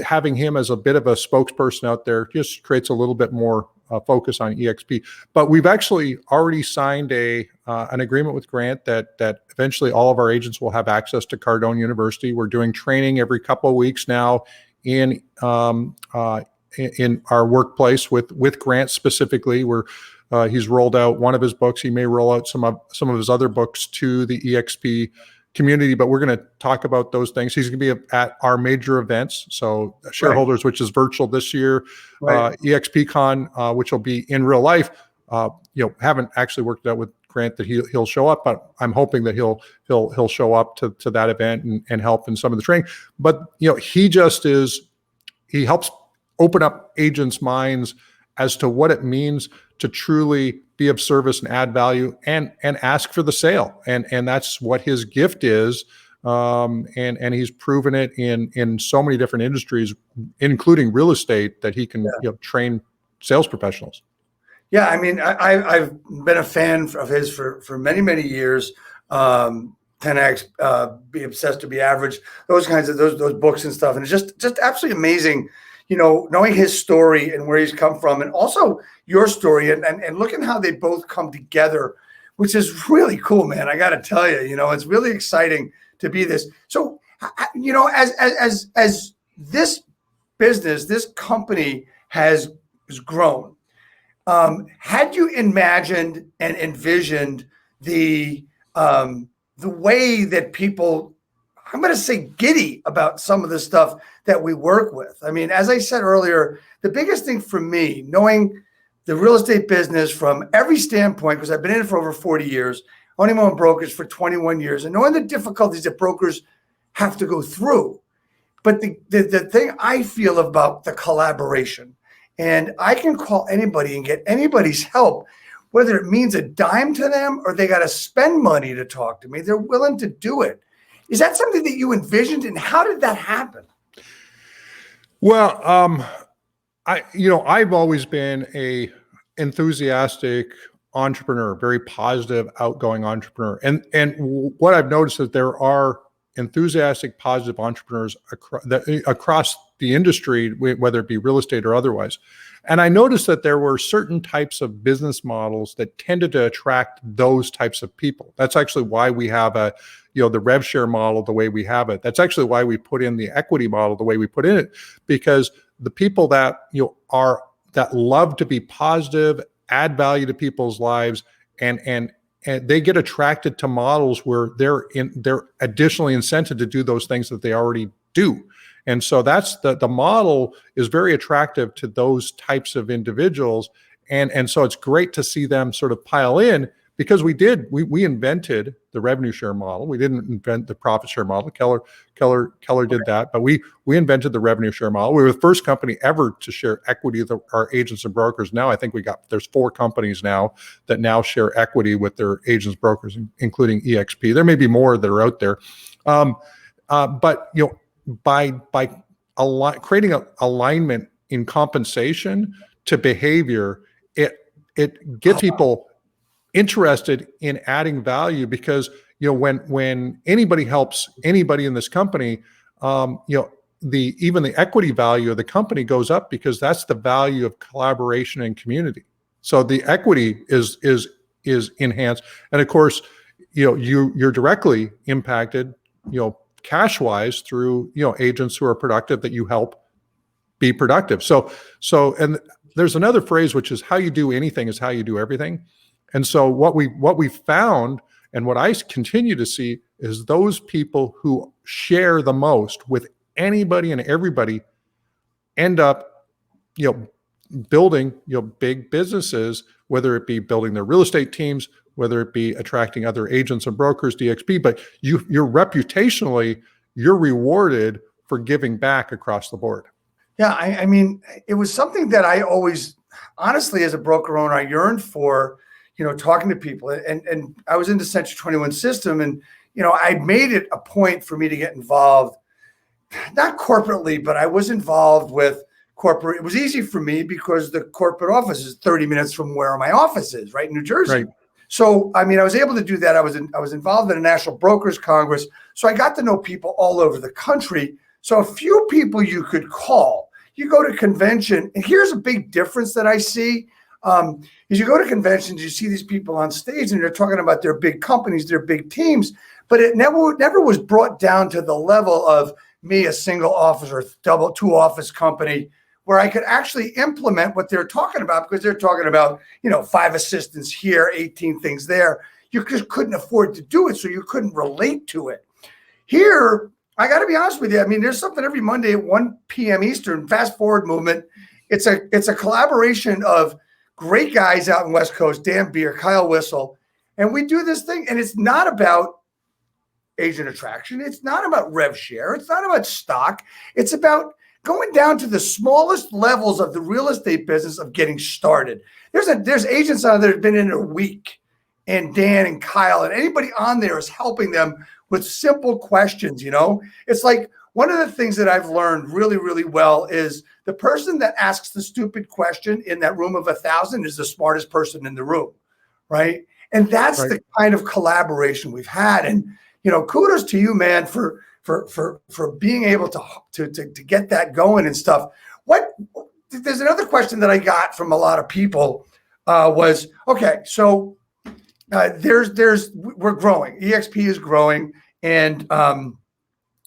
having him as a bit of a spokesperson out there just creates a little bit more focus on EXP. But we've actually already signed an agreement with Grant that eventually all of our agents will have access to Cardone University. We're doing training every couple of weeks now in our workplace with Grant specifically, where he's rolled out one of his books. He may roll out some of his other books to the EXP community, but we're going to talk about those things. He's going to be at our major events. So shareholders, right, which is virtual this year, right. EXPCon, which will be in real life. Haven't actually worked out with Grant that he'll show up, but I'm hoping that he'll show up to that event and help in some of the training. But he helps open up agents' minds as to what it means to truly be of service and add value and ask for the sale. And that's what his gift is. And he's proven it in so many different industries, including real estate, that he can train sales professionals. Yeah. I mean, I've been a fan of his for many, many years. 10X, Be Obsessed to Be Average, those kinds of those books and stuff. And it's just absolutely amazing, knowing his story and where he's come from, and also your story, and looking how they both come together, which is really cool, man. I got to tell you, it's really exciting to be this. So, as this business, this company has grown. Had you imagined and envisioned the way that people, I'm going to say, giddy about some of the stuff that we work with? I mean, as I said earlier, the biggest thing for me, knowing the real estate business from every standpoint, because I've been in it for over 40 years, owning my own brokerage for 21 years, and knowing the difficulties that brokers have to go through. But the thing I feel about the collaboration, and I can call anybody and get anybody's help, whether it means a dime to them or they got to spend money to talk to me, they're willing to do it. Is that something that you envisioned, and how did that happen? Well, I've always been a enthusiastic entrepreneur, very positive, outgoing entrepreneur. And what I've noticed is that there are enthusiastic, positive entrepreneurs across the industry, whether it be real estate or otherwise. And I noticed that there were certain types of business models that tended to attract those types of people. That's actually why we have the rev share model the way we have it. That's actually why we put in the equity model the way we put in it, because the people that that love to be positive, add value to people's lives, and they get attracted to models where they're additionally incented to do those things that they already do. And so that's the model is very attractive to those types of individuals. And so it's great to see them sort of pile in, because we invented the revenue share model. We didn't invent the profit share model. Keller did that, but we invented the revenue share model. We were the first company ever to share equity with our agents and brokers. Now I think there's 4 companies now that now share equity with their agents, brokers, including EXP. There may be more that are out there, but by creating an alignment in compensation to behavior, it gets people interested in adding value, because when anybody helps anybody in this company, even the equity value of the company goes up, because that's the value of collaboration and community. So the equity is enhanced, and of course, you're directly impacted, cash wise through agents who are productive that you help be productive. So and there's another phrase, which is how you do anything is how you do everything. And so what we found, and what I continue to see, is those people who share the most with anybody and everybody end up, building, big businesses, whether it be building their real estate teams, whether it be attracting other agents and brokers, DXP, but you're reputationally, you're rewarded for giving back across the board. Yeah. I mean, it was something that I always, honestly, as a broker owner, I yearned for, talking to people, and I was in the Century 21 system, and, I made it a point for me to get involved, not corporately, but I was involved with corporate. It was easy for me because the corporate office is 30 minutes from where my office is, right in New Jersey. Right. So, I mean, I was able to do that. I was involved in a National Brokers Congress. So I got to know people all over the country. So a few people you could call. You go to convention, and here's a big difference that I see. Is you go to conventions, you see these people on stage, and they're talking about their big companies, their big teams, but it never was brought down to the level of me, a single office or two office company, where I could actually implement what they're talking about, because they're talking about, 5 assistants here, 18 things there. You just couldn't afford to do it, so you couldn't relate to it. Here, I got to be honest with you. I mean, there's something every Monday at 1 p.m. Eastern, Fast Forward Movement. It's a collaboration of great guys out in West Coast, Dan Beer, Kyle Whistle, and we do this thing, and it's not about agent attraction. It's not about rev share. It's not about stock. It's about going down to the smallest levels of the real estate business of getting started. There's agents out there that have been in a week, and Dan and Kyle and anybody on there is helping them with simple questions. It's like, one of the things that I've learned really, really well is the person that asks the stupid question in that room of 1,000 is the smartest person in the room, right? And that's right. The kind of collaboration we've had. And, kudos to you, man, for being able to get that going and stuff. There's another question that I got from a lot of people was, okay, so we're growing. EXP is growing, and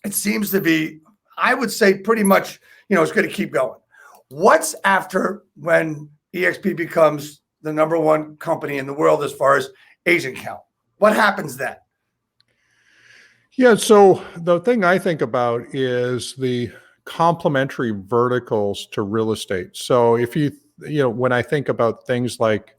it seems to be, I would say, pretty much, it's going to keep going. What's after when eXp becomes the number one company in the world as far as agent count? What happens then? Yeah, so the thing I think about is the complementary verticals to real estate. So if when I think about things like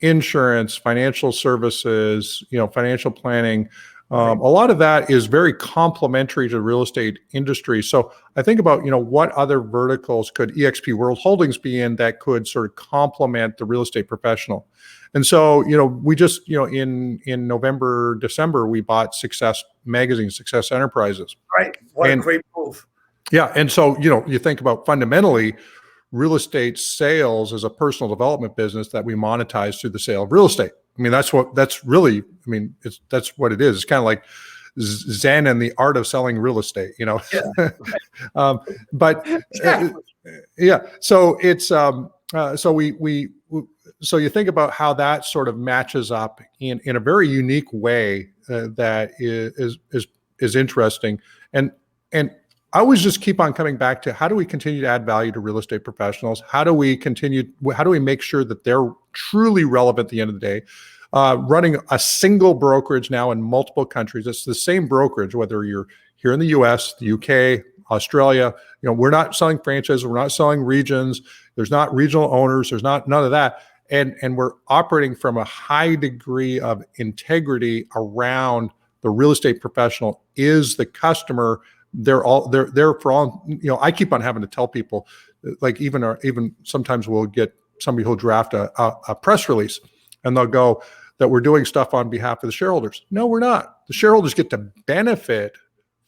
insurance, financial services, financial planning, a lot of that is very complementary to the real estate industry. So I think about, what other verticals could eXp World Holdings be in that could sort of complement the real estate professional. And so, we just, in November, December, we bought Success Magazine, Success Enterprises. Right. What a great move. Yeah. And so, you think about fundamentally, real estate sales is a personal development business that we monetize through the sale of real estate. I mean, that's what it is. It's kind of like Zen and the art of selling real estate, Yeah. But yeah, so it's, so you think about how that sort of matches up in a very unique way that is interesting. And I always just keep on coming back to, how do we continue to add value to real estate professionals? How do we make sure that they're truly relevant at the end of the day? Running a single brokerage now in multiple countries. It's the same brokerage, whether you're here in the US, the UK, Australia. We're not selling franchises. We're not selling regions. There's not regional owners. There's not none of that. And we're operating from a high degree of integrity around the real estate professional is the customer. They're for all, I keep on having to tell people, like even sometimes we'll get somebody who'll draft a press release and they'll go that we're doing stuff on behalf of the shareholders. No, we're not. The shareholders get to benefit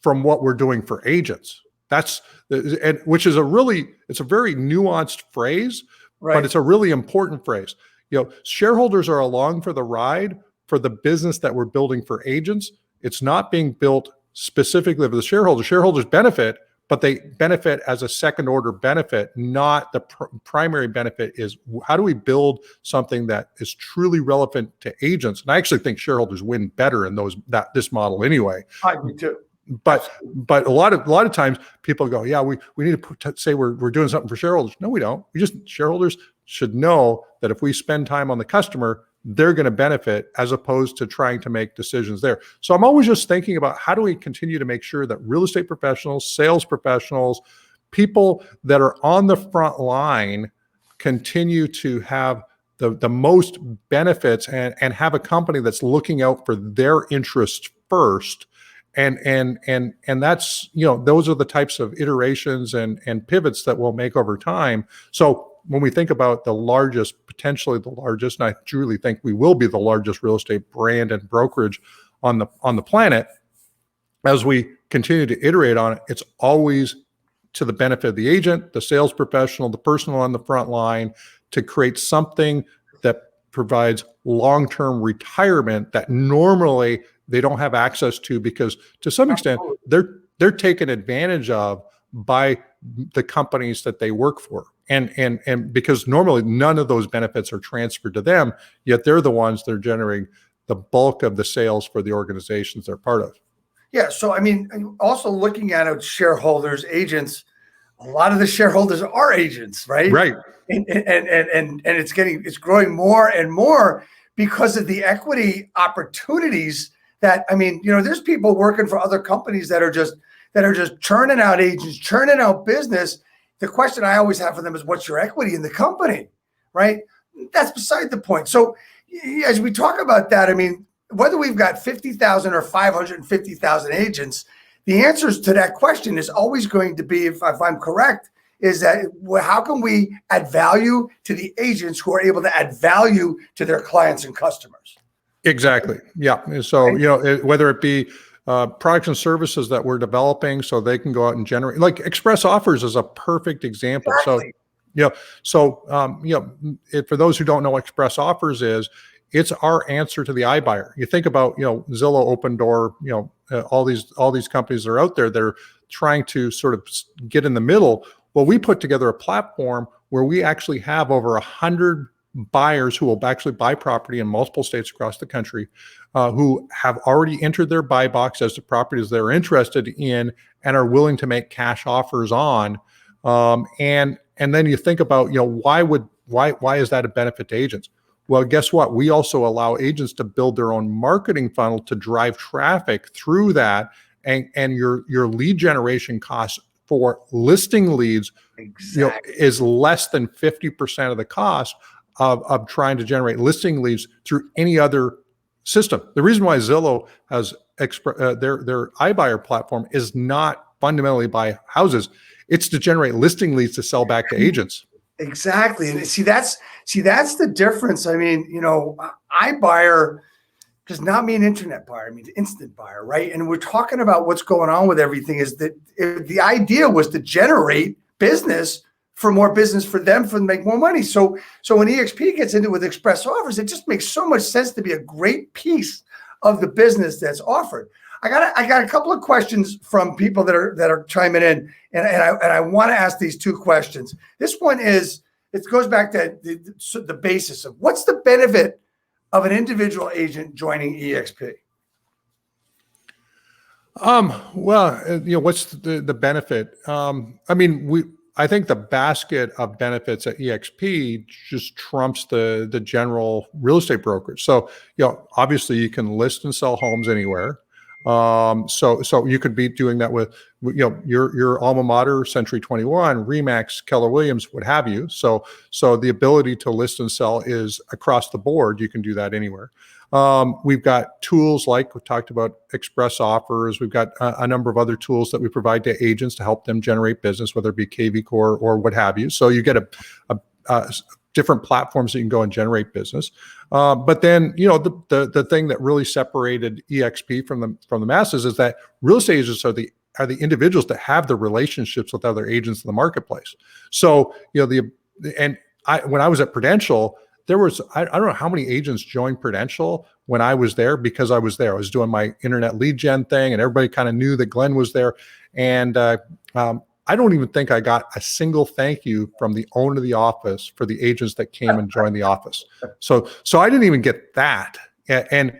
from what we're doing for agents. Which is it's a very nuanced phrase, right, but it's a really important phrase. Shareholders are along for the ride for the business that we're building for agents. It's not being built specifically for the shareholders. Shareholders benefit, but they benefit as a second order benefit, not the primary benefit is how do we build something that is truly relevant to agents? And I actually think shareholders win better in this model anyway. I do too. But a lot of times people go, yeah, we need to say we're doing something for shareholders. No, we don't. Shareholders should know that if we spend time on the customer, they're going to benefit as opposed to trying to make decisions there. So I'm always just thinking about how do we continue to make sure that real estate professionals, sales professionals, people that are on the front line continue to have the most benefits and have a company that's looking out for their interests first. And that's, those are the types of iterations and pivots that we'll make over time. So when we think about potentially the largest, and I truly think we will be the largest real estate brand and brokerage on the planet, as we continue to iterate on it, it's always to the benefit of the agent, the sales professional, the person on the front line, to create something that provides long-term retirement that normally they don't have access to, because to some extent they're taken advantage of by the companies that they work for. And because normally none of those benefits are transferred to them, yet they're the ones that are generating the bulk of the sales for the organizations they're part of. Yeah. So, I mean, also looking at it, shareholders, agents, a lot of the shareholders are agents, right? Right. And it's growing more and more because of the equity opportunities that, there's people working for other companies that are just churning out agents, churning out business. The question I always have for them is, what's your equity in the company, right? That's beside the point. So as we talk about that, whether we've got 50,000 or 550,000 agents, the answers to that question is always going to be, if I'm correct, is that how can we add value to the agents who are able to add value to their clients and customers? Exactly. Yeah. So, whether it be products and services that we're developing so they can go out and generate, like express offers is a perfect example. Exactly. For those who don't know what express offers is, it's our answer to the iBuyer. You think about, Zillow, Open Door, all these companies that are out there that are trying to sort of get in the middle. Well, we put together a platform where we actually have over 100 buyers who will actually buy property in multiple states across the country, who have already entered their buy box as the properties they're interested in and are willing to make cash offers on. And then you think about, why is that a benefit to agents? Well, guess what? We also allow agents to build their own marketing funnel to drive traffic through that, and your lead generation costs for listing leads is less than 50% of the cost of trying to generate listing leads through any other system. The reason why Zillow has their iBuyer platform is not fundamentally buy houses. It's to generate listing leads to sell back to agents. Exactly. And see, that's the difference. I mean, iBuyer does not mean internet buyer. I mean instant buyer, right? And we're talking about what's going on with everything is that the idea was to generate business for more business for them, to make more money. So when EXP gets into it with express offers, it just makes so much sense to be a great piece of the business that's offered. I got a couple of questions from people that are chiming in, and I want to ask these two questions. This one is, it goes back to the basis of what's the benefit of an individual agent joining EXP? What's the benefit? I think the basket of benefits at EXP just trumps the general real estate brokerage. So, obviously you can list and sell homes anywhere. So you could be doing that with, your alma mater, Century 21, Remax, Keller Williams, what have you. So the ability to list and sell is across the board. You can do that anywhere. We've got tools like we talked about, express offers. We've got a number of other tools that we provide to agents to help them generate business, whether it be KV Core or what have you. So you get a different platforms that you can go and generate business. But then, the thing that really separated EXP from the masses is that real estate agents are the individuals that have the relationships with other agents in the marketplace. So, when I was at Prudential, there was, I don't know how many agents joined Prudential when I was there, because I was there. I was doing my internet lead gen thing, and everybody kind of knew that Glenn was there. And I don't even think I got a single thank you from the owner of the office for the agents that came and joined the office. So I didn't even get that. And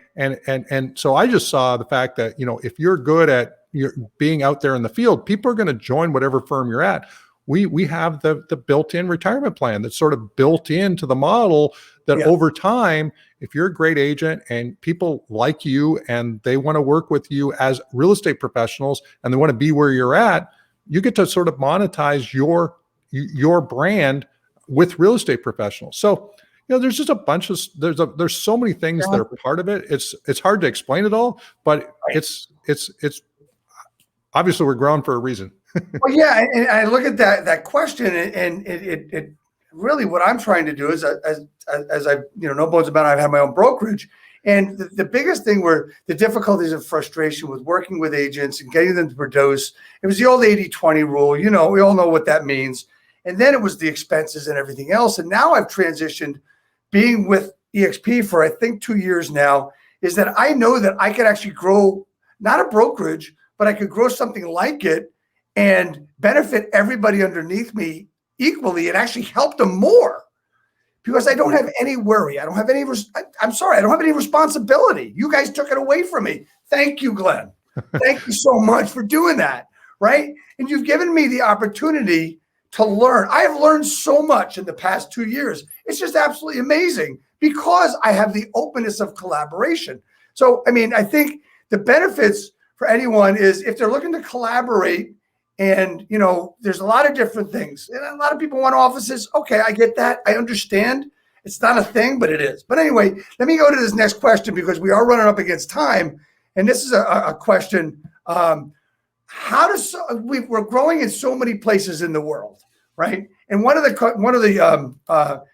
so I just saw the fact that, if you're good at being out there in the field, people are going to join whatever firm you're at. We have the built-in retirement plan that's sort of built into the model that over time, if you're a great agent and people like you and they want to work with you as real estate professionals and they want to be where you're at, you get to sort of monetize your brand with real estate professionals. So, there's just a bunch of, there's so many things that are part of it. It's hard to explain it all, but it's obviously we're growing for a reason. Well, yeah, and I look at that question, and it really, what I'm trying to do is, as I no bones about it, I've had my own brokerage, and the biggest thing were the difficulties and frustration with working with agents and getting them to produce. It was the old 80-20 rule. We all know what that means. And then it was the expenses and everything else. And now I've transitioned, being with EXP for I think 2 years now, is that I know that I could actually grow, not a brokerage, but I could grow something like it and benefit everybody underneath me equally and actually help them more, because I don't have any worry. I don't have any, I'm sorry, I don't have any responsibility. You guys took it away from me. Thank you, Glenn. Thank you so much for doing that, right? And you've given me the opportunity to learn. I have learned so much in the past 2 years. It's just absolutely amazing because I have the openness of collaboration. So, I think the benefits for anyone is if they're looking to collaborate, and, there's a lot of different things. And a lot of people want offices. Okay, I get that. I understand. It's not a thing, but it is. But anyway, let me go to this next question because we are running up against time. And this is a question. We're growing in so many places in the world, right? And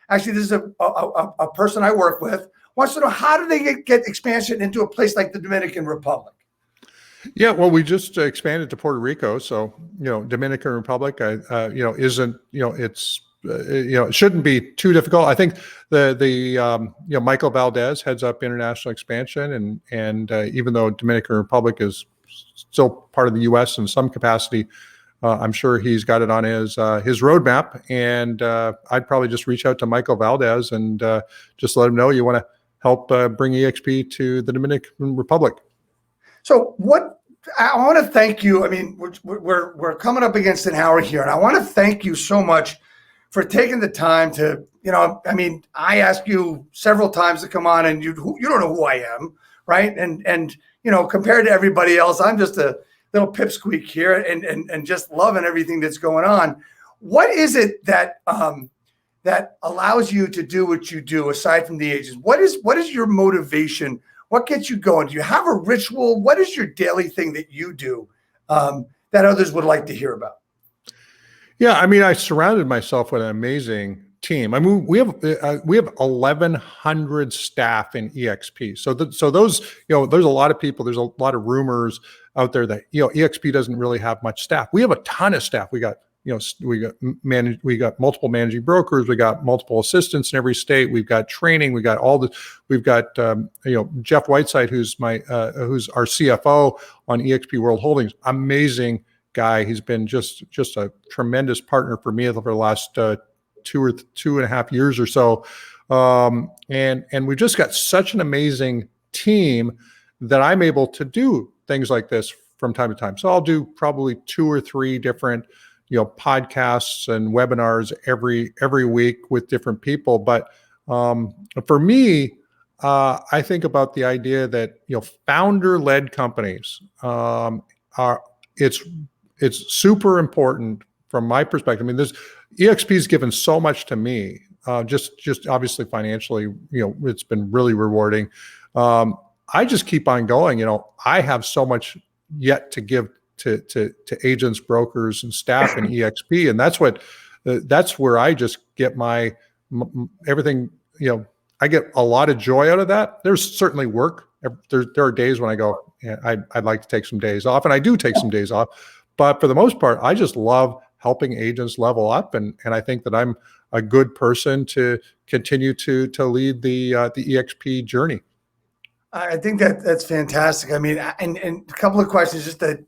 actually, this is a person I work with, wants to know, how do they get expansion into a place like the Dominican Republic? Yeah, well, we just expanded to Puerto Rico, so Dominican Republic, isn't it shouldn't be too difficult. I think the Michael Valdez heads up international expansion, and even though Dominican Republic is still part of the U.S. in some capacity, I'm sure he's got it on his roadmap. And I'd probably just reach out to Michael Valdez and just let him know you want to help bring EXP to the Dominican Republic. So I want to thank you. I mean, we're coming up against an hour here, and I want to thank you so much for taking the time to, I mean, I asked you several times to come on, and you don't know who I am, right? And compared to everybody else, I'm just a little pipsqueak here, and just loving everything that's going on. What is it that that allows you to do what you do aside from the agents? What is your motivation? What gets you going? Do you have a ritual? What is your daily thing that you do that others would like to hear about? Yeah, I mean, I surrounded myself with an amazing team. I mean, we have 1,100 staff in EXP. So those, there's a lot of people. There's a lot of rumors out there that EXP doesn't really have much staff. We have a ton of staff. We got multiple managing brokers. We got multiple assistants in every state. We've got training. We got all the. We've got Jeff Whiteside, who's who's our CFO on EXP World Holdings. Amazing guy. He's been just a tremendous partner for me over the last 2.5 years or so. And we've just got such an amazing team that I'm able to do things like this from time to time. So I'll do probably 2 or 3 different podcasts and webinars every week with different people. But for me, I think about the idea that founder-led companies it's super important from my perspective. I mean, EXP's given so much to me, just obviously financially. It's been really rewarding. I just keep on going. I have so much yet to give to agents, brokers, and staff in EXP, and that's where I just get my everything. I get a lot of joy out of that. There's certainly work. There are days when I go, I'd like to take some days off, and I do take some days off. But for the most part, I just love helping agents level up, and I think that I'm a good person to continue to lead the EXP journey. I think that's fantastic. I mean, and a couple of questions just to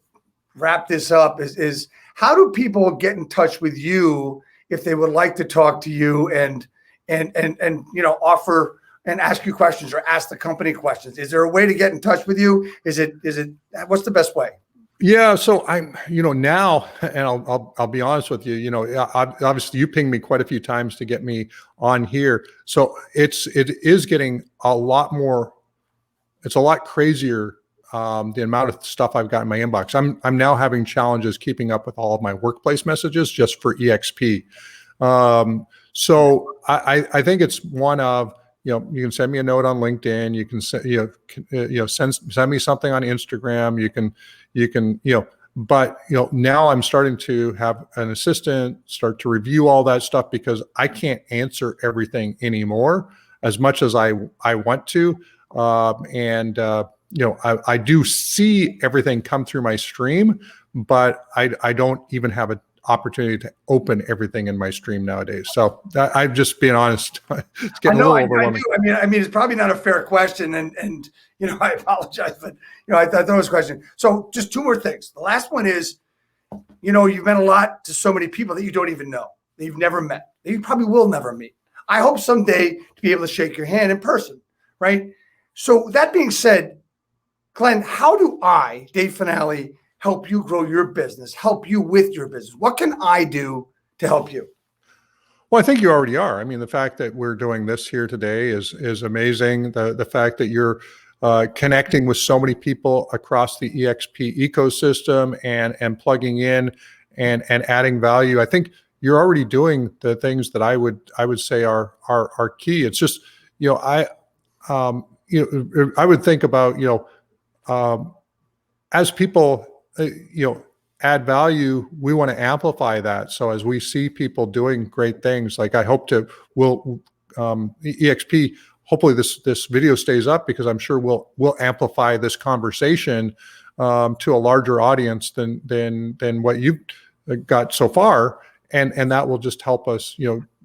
wrap this up is how do people get in touch with you if they would like to talk to you and offer and ask you questions or ask the company questions? Is there a way to get in touch with you? Is it what's the best way? Yeah, so I'm, now, and I'll be honest with you, obviously you pinged me quite a few times to get me on here. So it is getting a lot more. It's a lot crazier. The amount of stuff I've got in my inbox. I'm now having challenges keeping up with all of my workplace messages just for EXP. So I think it's one of, you can send me a note on LinkedIn. You can send me something on Instagram. You can, but now I'm starting to have an assistant start to review all that stuff because I can't answer everything anymore as much as I want to. I do see everything come through my stream, but I don't even have an opportunity to open everything in my stream nowadays. So I'm just being honest. It's getting a little overwhelming. I mean, it's probably not a fair question, and I apologize, but I thought that was a question. So just 2 more things. The last one is, you've meant a lot to so many people that you don't even know, that you've never met, that you probably will never meet. I hope someday to be able to shake your hand in person, right? So that being said, Glenn, how do I, Dave Finale, help you grow your business, help you with your business? What can I do to help you? Well, I think you already are. I mean, the fact that we're doing this here today is amazing. The fact that you're connecting with so many people across the EXP ecosystem and plugging in and adding value. I think you're already doing the things that I would say are key. It's just, I would think about, as people, add value, we want to amplify that. So as we see people doing great things, like I hope EXP, hopefully this video stays up because I'm sure we'll amplify this conversation to a larger audience than what you've got so far. And that will just help us,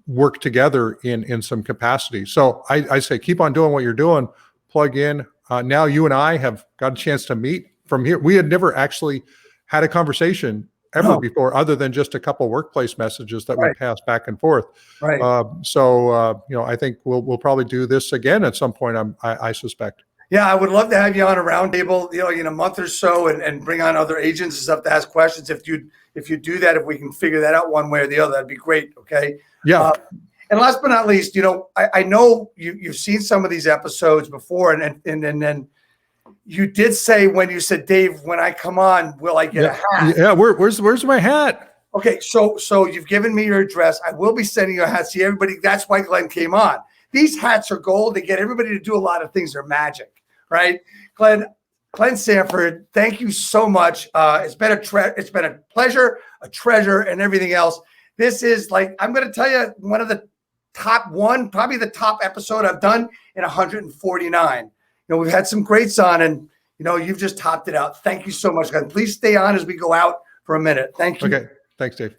work together in some capacity. So I say, keep on doing what you're doing, plug in. Now you and I have got a chance to meet from here. We had never actually had a conversation ever No. before, other than just a couple workplace messages that we Right. pass back and forth. Right. I think we'll probably do this again at some point. I suspect. Yeah, I would love to have you on a roundtable, in a month or so, and bring on other agents and stuff to ask questions. If you do that, if we can figure that out one way or the other, that'd be great. Okay. Yeah. And last but not least, I know you've seen some of these episodes before, and then you did say when you said, Dave, when I come on, will I get a hat? Yeah. Where's my hat? Okay, so you've given me your address. I will be sending you a hat. See, everybody, that's why Glenn came on. These hats are gold. They get everybody to do a lot of things. They're magic, right? Glenn Sanford, thank you so much. It's been a pleasure, a treasure, and everything else. This is, like, I'm going to tell you, one of the probably the top episode I've done in 149. We've had some greats on, and you've just topped it out. Thank you so much, Glenn. Please stay on as we go out for a minute. Thank you. Okay. Thanks, Dave.